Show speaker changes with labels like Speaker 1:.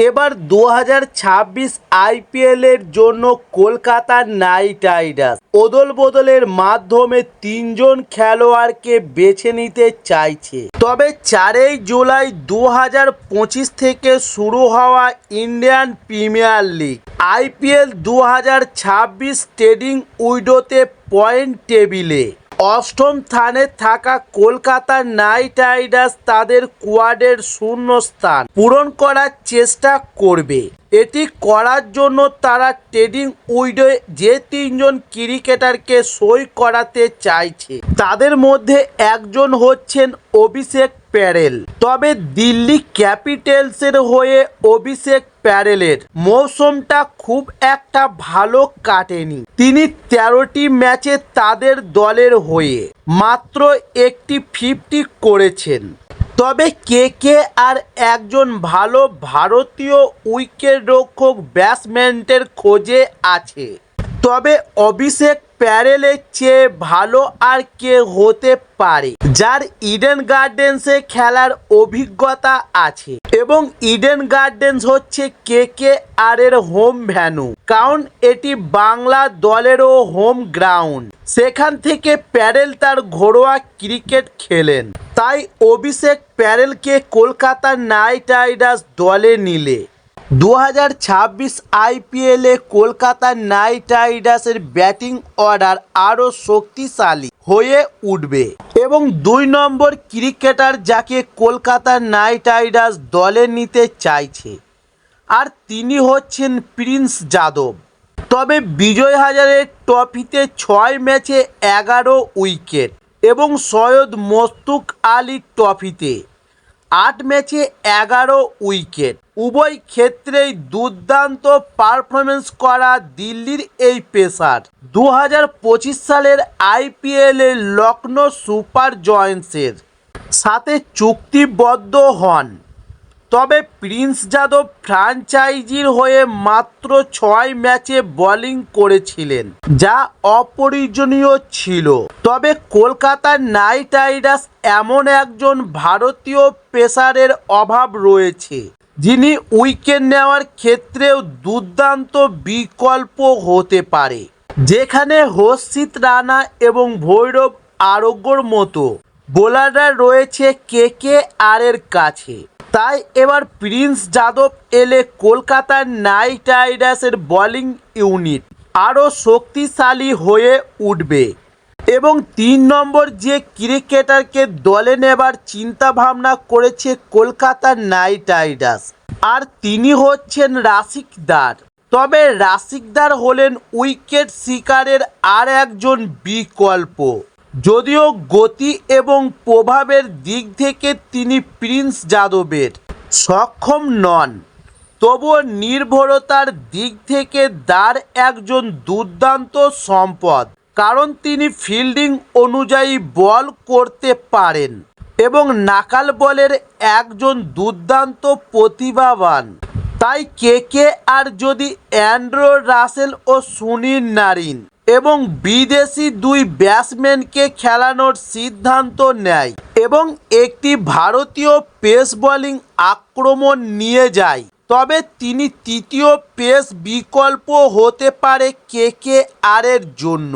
Speaker 1: এবার 2026 আইপিএলের জন্য কলকাতা নাইট রাইডার্স অদল বদলের মাধ্যমে 3 জন খেলোয়াড়কে বেছে নিতে চাইছে। তবে 4 জুলাই 2025 থেকে শুরু হওয়া Indian premier league IPL 2026 trading উইন্ডোতে পয়েন্ট টেবিলে অষ্টম স্থানে থাকা কলকাতা নাইট রাইডার্স তাদের কোয়াডের শূন্যস্থান পূরণ করার চেষ্টা করবে। এটি করার জন্য তারা ট্রেডিং উইন্ডোয়ে যে 3 জন ক্রিকেটারকে সই করাতে চাইছে তাদের মধ্যে একজন হচ্ছেন অভিষেক প্যারেল। তবে দিল্লি ক্যাপিটালসের হয়ে অভিষেক প্যারেলের মৌসুমটা খুব একটা ভালো কাটেনি। তিনি 13টি ম্যাচে তাদের দলের হয়ে মাত্র একটি 50 করেছেন। তবে কেকেআর একজন ভালো ভারতীয় উইকেটরক্ষক ব্যাটসম্যানের খোঁজে আছে। তবে অভিষেক প্যারেলের চেয়ে ভালো আর কে হতে পারে যার ইডেন গার্ডেন্সে খেলার অভিজ্ঞতা আছে এবং ইডেন গার্ডেন্স হচ্ছে কেকেআর এর হোম ভেন্যু, কারণ এটি বাংলা দলেরও হোম গ্রাউন্ড। সেখান থেকে প্যারেল তার ঘরোয়া ক্রিকেট খেলেন। তাই অভিষেক প্যারেলকে কলকাতা নাইট রাইডার্স দলে নিলে 2026 আইপিএলে কলকাতা নাইট রাইডার্সের ব্যাটিং অর্ডার আরও শক্তিশালী হয়ে উঠবে এবং 2 নম্বর ক্রিকেটার যাকে কলকাতা নাইট রাইডার্স দলে নিতে চাইছে আর তিনি হচ্ছেন প্রিন্স যাদব। তবে বিজয় হাজারে ট্রফিতে 6 ম্যাচে 11 উইকেট এবং সৈয়দ মুশতাক আলী ট্রফিতে 8 ম্যাচে 11 উইকেট, উভয় ক্ষেত্রেই দুর্দান্ত পারফরমেন্স করা দিল্লির এই পেসার 2025 সালের আইপিএলে লখনৌ সুপার জায়ান্টসের সাথে চুক্তিবদ্ধ হন। তবে প্রিন্স যাদব ফ্র্যাঞ্চাইজির হয়ে মাত্র 6 ম্যাচে বোলিং করেছিলেন, যা অপ্রয়োজনীয় ছিল। তবে কলকাতা নাইট রাইডার্স এমন একজন ভারতীয় পেসারের অভাব রয়েছে যিনি উইকেট নেওয়ার ক্ষেত্রেও দুর্দান্ত বিকল্প হতে পারে, যেখানে হর্ষিত রানা এবং ভৈরব আরোগ্যর মতো বোলাররা রয়েছে কেকেআর এর কাছে। তাই এবার প্রিন্স যাদব এলে কলকাতা নাইট রাইডার্সের বোলিং ইউনিট আরও শক্তিশালী হয়ে উঠবে এবং 3 নম্বর যে ক্রিকেটারকে দলে নেবার চিন্তাভাবনা করেছে কলকাতা নাইট রাইডার্স আর তিনি হচ্ছেন রাশিকদার। তবে রাশিকদার হলেন উইকেট শিকারের আর একজন বিকল্প, যদিও গতি এবং প্রভাবের দিক থেকে তিনি প্রিন্স যাদবের সক্ষম নন, তবুও নির্ভরতার দিক থেকে দার একজন দুর্দান্ত সম্পদ, কারণ তিনি ফিল্ডিং অনুযায়ী বল করতে পারেন এবং নাকাল বলের একজন দুর্দান্ত প্রতিভাবান। তাই কেকেআর যদি অ্যান্ড্রু রাসেল ও সুনীল নারিন এবং বিদেশি 2 ব্যাটসম্যানকে খেলানোর সিদ্ধান্ত নেয় এবং একটি ভারতীয় পেস বোলিং আক্রমণ নিয়ে যায়, তবে তিনি তৃতীয় পেস বিকল্প হতে পারে কেকেআর এর জন্য।